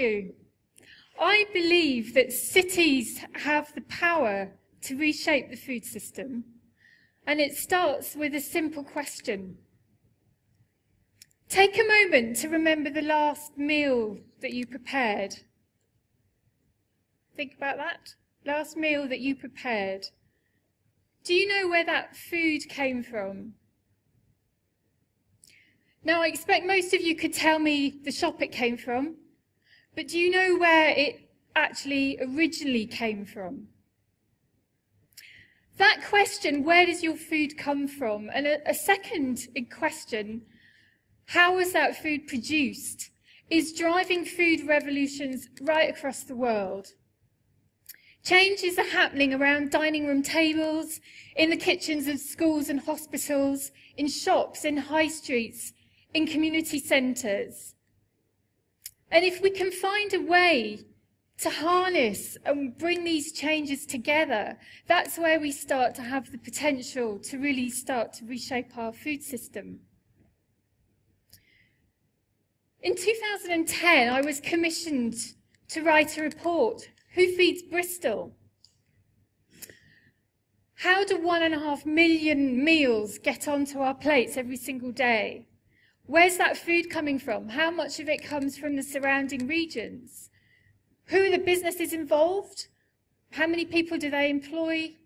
you. I believe that cities have the power to reshape the food system, and it starts with a simple question. Take a moment to remember the last meal that you prepared. Think about that. Last meal that you prepared. Do you know where that food came from? Now, I expect most of you could tell me the shop it came from, but do you know where it actually originally came from? That question, where does your food come from? And a second in question, how was that food produced, is driving food revolutions right across the world. Changes are happening around dining room tables, in the kitchens of schools and hospitals, in shops, in high streets, in community centres. And if we can find a way to harness and bring these changes together, that's where we start to have the potential to really start to reshape our food system. In 2010, I was commissioned to write a report, Who Feeds Bristol? How do 1.5 million meals get onto our plates every single day? Where's that food coming from? How much of it comes from the surrounding regions? Who are the businesses involved? How many people do they employ?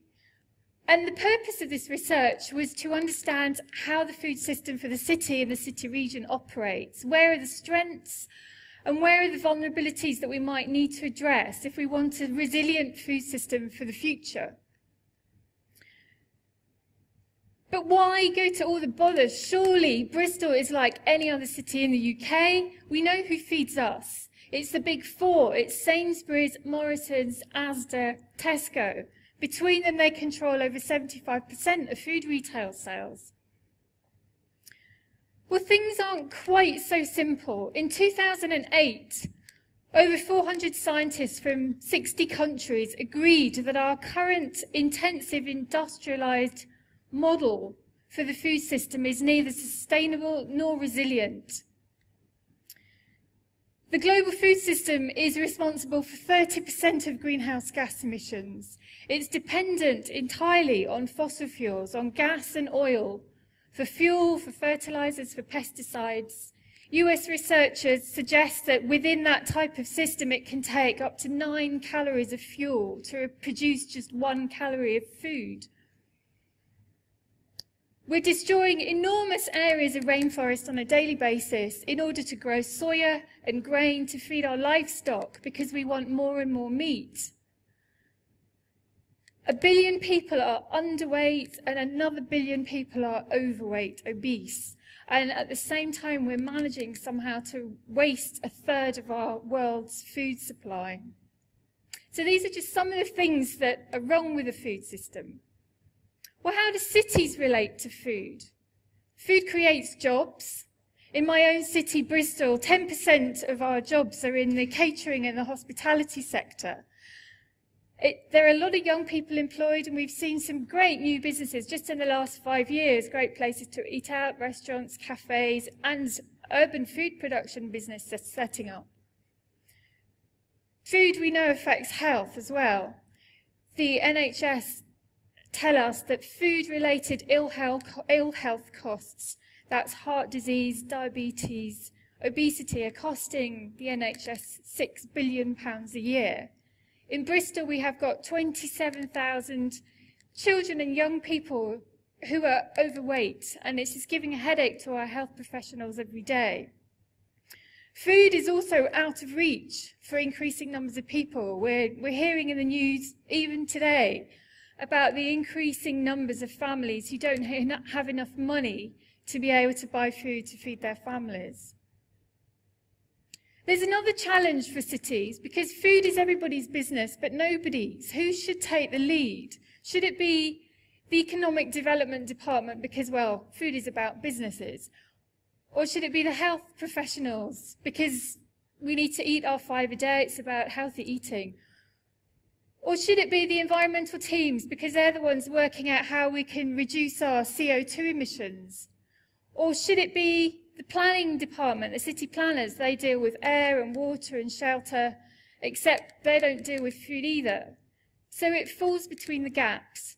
And the purpose of this research was to understand how the food system for the city and the city region operates. Where are the strengths and where are the vulnerabilities that we might need to address if we want a resilient food system for the future? But why go to all the bother? Surely Bristol is like any other city in the UK. We know who feeds us. It's the big four. It's Sainsbury's, Morrison's, Asda, Tesco. Between them, they control over 75% of food retail sales. Well, things aren't quite so simple. In 2008, over 400 scientists from 60 countries agreed that our current intensive industrialised model for the food system is neither sustainable nor resilient. The global food system is responsible for 30% of greenhouse gas emissions. It's dependent entirely on fossil fuels, on gas and oil, for fuel, for fertilizers, for pesticides. US researchers suggest that within that type of system it can take up to 9 calories of fuel to produce just 1 calorie of food. We're destroying enormous areas of rainforest on a daily basis in order to grow soya and grain to feed our livestock because we want more and more meat. 1 billion people are underweight and another 1 billion people are overweight, obese. And at the same time, we're managing somehow to waste 1/3 of our world's food supply. So these are just some of the things that are wrong with the food system. Well, how do cities relate to food? Food creates jobs. In my own city, Bristol, 10% of our jobs are in the catering and the hospitality sector. There are a lot of young people employed, and we've seen some great new businesses just in the last 5 years, great places to eat out, restaurants, cafes, and urban food production businesses setting up. Food, we know, affects health as well. The NHS tell us that food-related ill health costs, that's heart disease, diabetes, obesity, are costing the NHS £6 billion a year. In Bristol, we have got 27,000 children and young people who are overweight, and it's just giving a headache to our health professionals every day. Food is also out of reach for increasing numbers of people. We're hearing in the news, even today, about the increasing numbers of families who don't have enough money to be able to buy food to feed their families. There's another challenge for cities, because food is everybody's business, but nobody's. Who should take the lead? Should it be the Economic Development Department, because, well, food is about businesses? Or should it be the health professionals, because we need to eat our 5 a day, it's about healthy eating? Or should it be the environmental teams, because they're the ones working out how we can reduce our CO2 emissions? Or should it be The planning department, the city planners, they deal with air and water and shelter, except they don't deal with food either. So it falls between the gaps.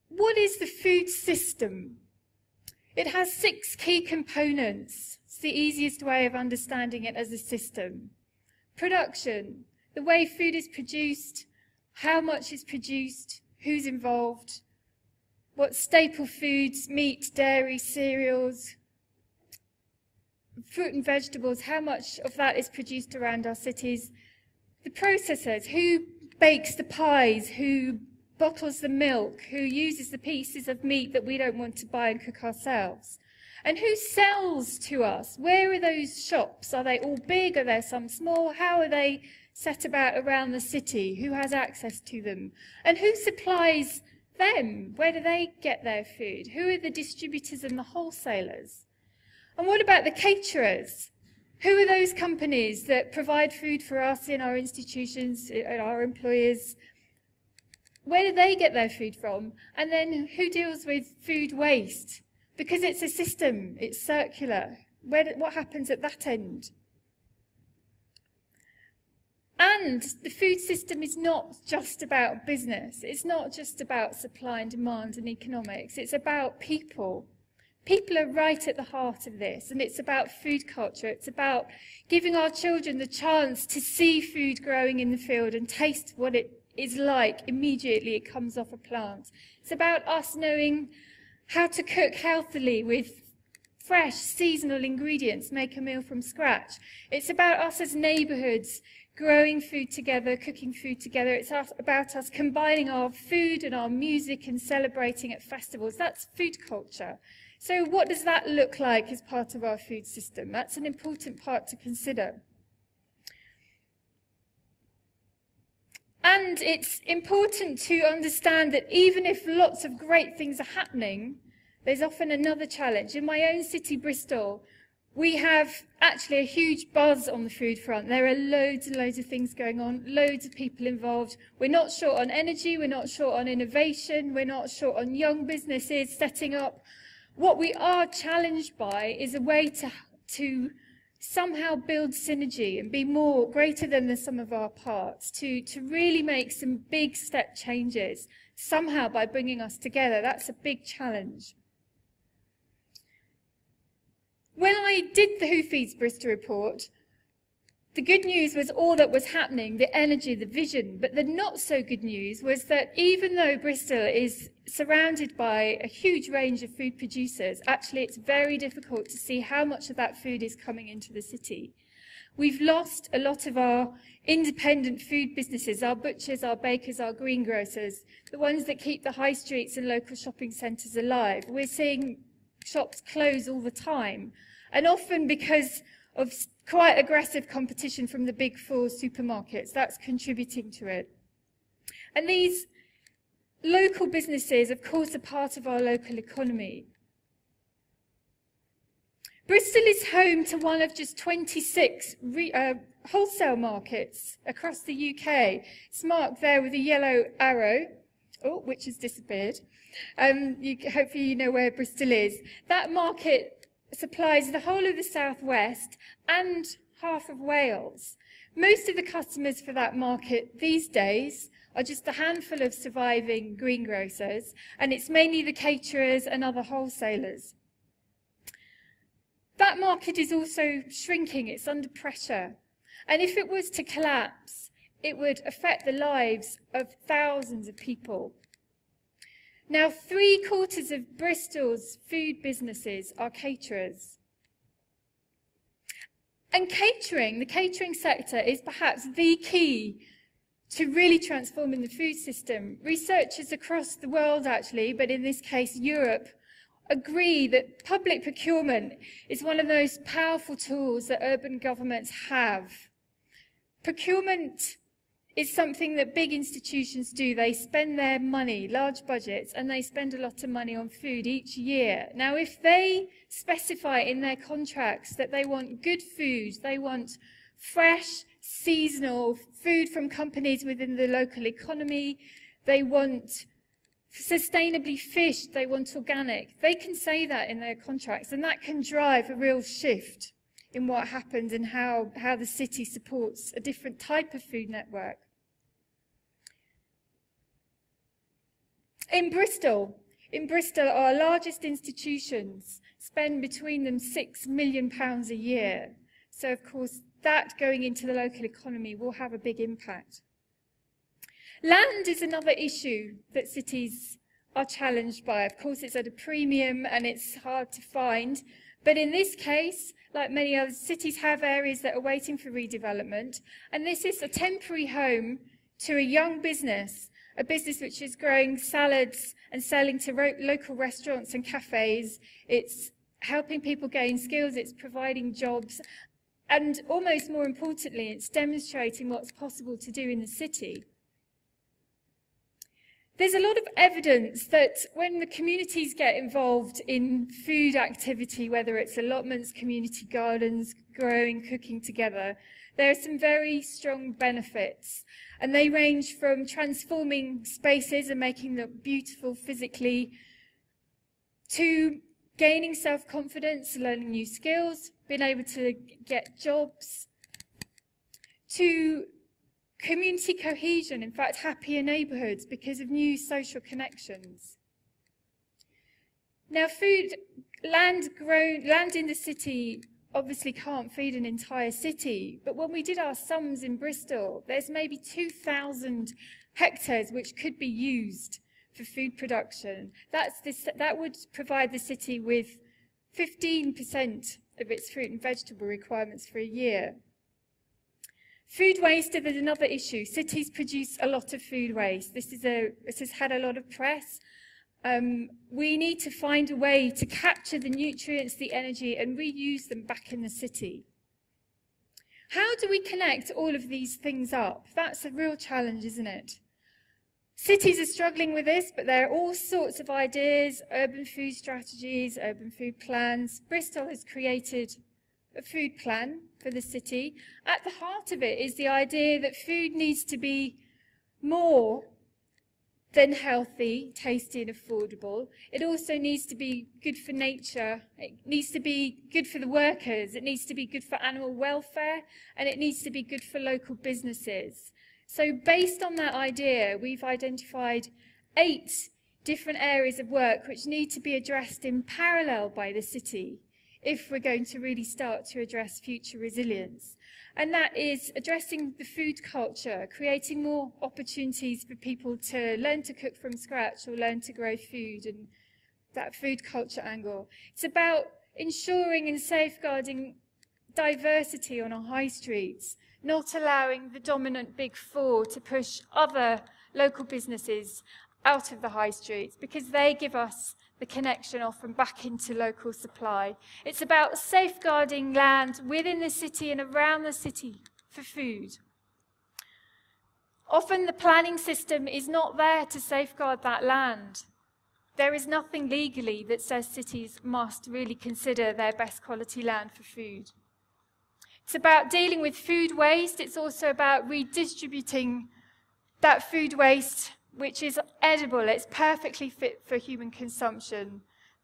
What is the food system? It has 6 key components. It's the easiest way of understanding it as a system. Production, the way food is produced, how much is produced, who's involved, what staple foods, meat, dairy, cereals, fruit and vegetables, how much of that is produced around our cities. The processors, who bakes the pies, who bottles the milk, who uses the pieces of meat that we don't want to buy and cook ourselves. And who sells to us? Where are those shops? Are they all big? Are there some small? How are they set about around the city? Who has access to them? And who supplies them? Where do they get their food? Who are the distributors and the wholesalers? And what about the caterers? Who are those companies that provide food for us in our institutions, our employers? Where do they get their food from? And then who deals with food waste? Because it's a system, it's circular. What happens at that end? And the food system is not just about business. It's not just about supply and demand and economics. It's about people. People are right at the heart of this, and it's about food culture. It's about giving our children the chance to see food growing in the field and taste what it is like immediately it comes off a plant. It's about us knowing how to cook healthily with fresh, seasonal ingredients, make a meal from scratch. It's about us as neighbourhoods growing food together, cooking food together. It's about us combining our food and our music and celebrating at festivals. That's food culture. So what does that look like as part of our food system? That's an important part to consider. And it's important to understand that even if lots of great things are happening, there's often another challenge. In my own city, Bristol, we have actually a huge buzz on the food front. There are loads and loads of things going on, loads of people involved. We're not short on energy, we're not short on innovation, we're not short on young businesses setting up. What we are challenged by is a way to somehow build synergy and be greater than the sum of our parts, to really make some big step changes, somehow by bringing us together. That's a big challenge. When I did the Who Feeds Bristol report, the good news was all that was happening, the energy, the vision, but the not so good news was that even though Bristol is surrounded by a huge range of food producers, actually it's very difficult to see how much of that food is coming into the city. We've lost a lot of our independent food businesses, our butchers, our bakers, our greengrocers, the ones that keep the high streets and local shopping centres alive. We're seeing shops close all the time, and often because of quite aggressive competition from the big four supermarkets. That's contributing to it. And these local businesses, of course, are part of our local economy. Bristol is home to one of just 26 wholesale markets across the UK. It's marked there with a yellow arrow, which has disappeared. Hopefully you know where Bristol is. That market supplies the whole of the southwest and half of Wales. Most of the customers for that market these days are just a handful of surviving greengrocers, and it's mainly the caterers and other wholesalers. That market is also shrinking, it's under pressure, and if it was to collapse, it would affect the lives of thousands of people. Now, 3/4 of Bristol's food businesses are caterers. And catering, the catering sector, is perhaps the key to really transforming the food system. Researchers across the world, actually, but in this case Europe, agree that public procurement is one of the most powerful tools that urban governments have. Procurement is something that big institutions do. They spend their money, large budgets, and they spend a lot of money on food each year. Now, if they specify in their contracts that they want good food, they want fresh, seasonal food from companies within the local economy, they want sustainably fished, they want organic. They can say that in their contracts, and that can drive a real shift in what happens and how the city supports a different type of food network. In Bristol, our largest institutions spend between them £6 million a year. So, of course, that going into the local economy will have a big impact. Land is another issue that cities are challenged by. Of course, it's at a premium and it's hard to find. But in this case, like many other cities, have areas that are waiting for redevelopment. And this is a temporary home to a young business, a business which is growing salads and selling to local restaurants and cafes. It's helping people gain skills, it's providing jobs, and almost more importantly, it's demonstrating what's possible to do in the city. There's a lot of evidence that when the communities get involved in food activity, whether it's allotments, community gardens, growing, cooking together, there are some very strong benefits. And they range from transforming spaces and making them beautiful physically, to gaining self-confidence, learning new skills, being able to get jobs, to community cohesion, in fact, happier neighbourhoods because of new social connections. Now, land in the city obviously can't feed an entire city, but when we did our sums in Bristol, there's maybe 2,000 hectares which could be used for food production. That would provide the city with 15% of its fruit and vegetable requirements for a year. Food waste is another issue. Cities produce a lot of food waste. This has had a lot of press. We need to find a way to capture the nutrients, the energy, and reuse them back in the city. How do we connect all of these things up? That's a real challenge, isn't it? Cities are struggling with this, but there are all sorts of ideas, urban food strategies, urban food plans. Bristol has created a food plan for the city. At the heart of it is the idea that food needs to be more than healthy, tasty and affordable. It also needs to be good for nature. It needs to be good for the workers. It needs to be good for animal welfare, and it needs to be good for local businesses. So based on that idea, we've identified 8 different areas of work which need to be addressed in parallel by the city if we're going to really start to address future resilience. And that is addressing the food culture, creating more opportunities for people to learn to cook from scratch or learn to grow food, and that food culture angle. It's about ensuring and safeguarding diversity on our high streets, not allowing the dominant big four to push other local businesses out of the high streets, because they give us the connection often back into local supply. It's about safeguarding land within the city and around the city for food. Often the planning system is not there to safeguard that land. There is nothing legally that says cities must really consider their best quality land for food. It's about dealing with food waste. It's also about redistributing that food waste which is edible. It's perfectly fit for human consumption.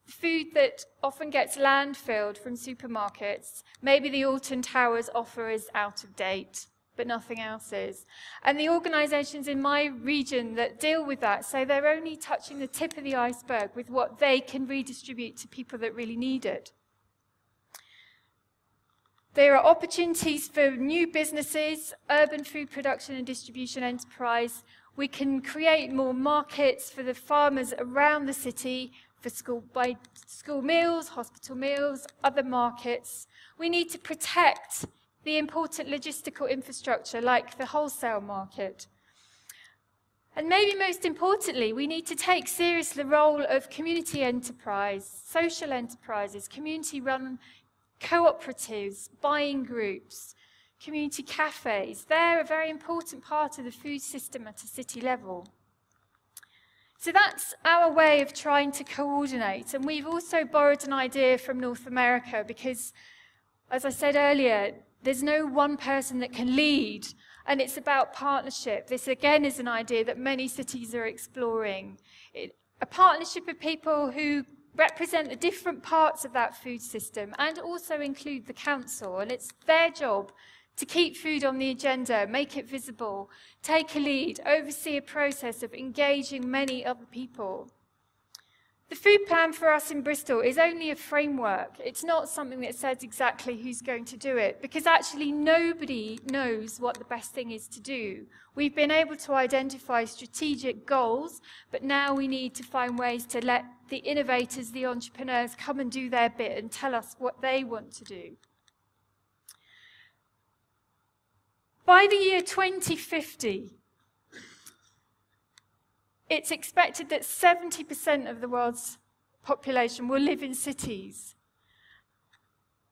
Food that often gets landfilled from supermarkets. Maybe the Alton Towers offer is out of date, but nothing else is. And the organisations in my region that deal with that say they're only touching the tip of the iceberg with what they can redistribute to people that really need it. There are opportunities for new businesses, urban food production and distribution enterprise. We can create more markets for the farmers around the city, for school meals, hospital meals, other markets. We need to protect the important logistical infrastructure like the wholesale market. And maybe most importantly, we need to take seriously the role of community enterprise, social enterprises, community-run cooperatives, buying groups, community cafes. They're a very important part of the food system at a city level. So that's our way of trying to coordinate. And we've also borrowed an idea from North America because, as I said earlier, There's no one person that can lead, and it's about partnership. This, again, is an idea that many cities are exploring. A partnership of people who represent the different parts of that food system and also include the council, and it's their job to keep food on the agenda, make it visible, take a lead, oversee a process of engaging many other people. The food plan for us in Bristol is only a framework. It's not something that says exactly who's going to do it, because actually nobody knows what the best thing is to do. We've been able to identify strategic goals, but now we need to find ways to let the innovators, the entrepreneurs, come and do their bit and tell us what they want to do. By the year 2050, it's expected that 70% of the world's population will live in cities.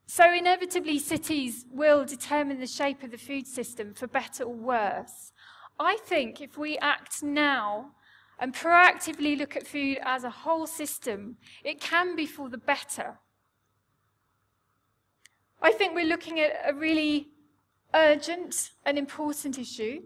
So inevitably, cities will determine the shape of the food system, for better or worse. I think if we act now and proactively look at food as a whole system, it can be for the better. I think we're looking at a really urgent and important issue.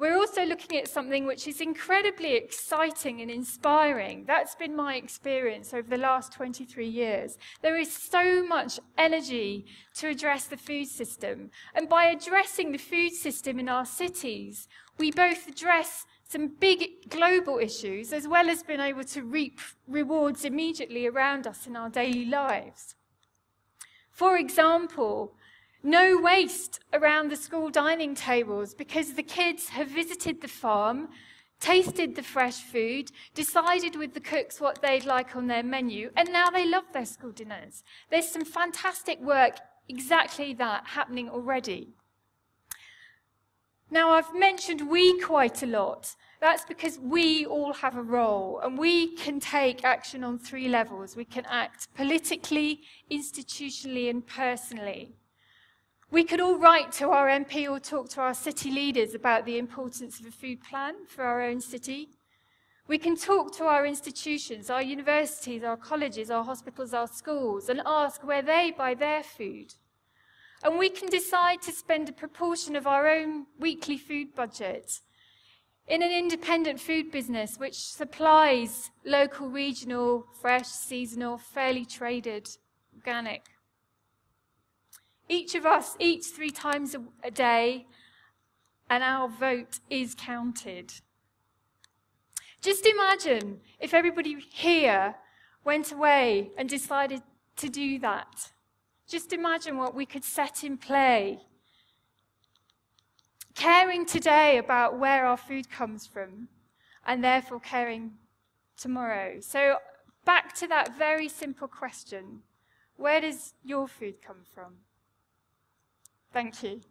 We're also looking at something which is incredibly exciting and inspiring. That's been my experience over the last 23 years. There is so much energy to address the food system. And by addressing the food system in our cities, we both address some big global issues as well as being able to reap rewards immediately around us in our daily lives. For example, no waste around the school dining tables because the kids have visited the farm, tasted the fresh food, decided with the cooks what they'd like on their menu, and now they love their school dinners. There's some fantastic work, exactly that, happening already. Now, I've mentioned we quite a lot. That's because we all have a role, and we can take action on 3 levels. We can act politically, institutionally, and personally. We could all write to our MP or talk to our city leaders about the importance of a food plan for our own city. We can talk to our institutions, our universities, our colleges, our hospitals, our schools, and ask where they buy their food. And we can decide to spend a proportion of our own weekly food budget in an independent food business which supplies local, regional, fresh, seasonal, fairly traded, organic. Each of us eats 3 times a day, and our vote is counted. Just imagine if everybody here went away and decided to do that. Just imagine what we could set in play. Caring today about where our food comes from, and therefore caring tomorrow. So back to that very simple question. Where does your food come from? Thank you.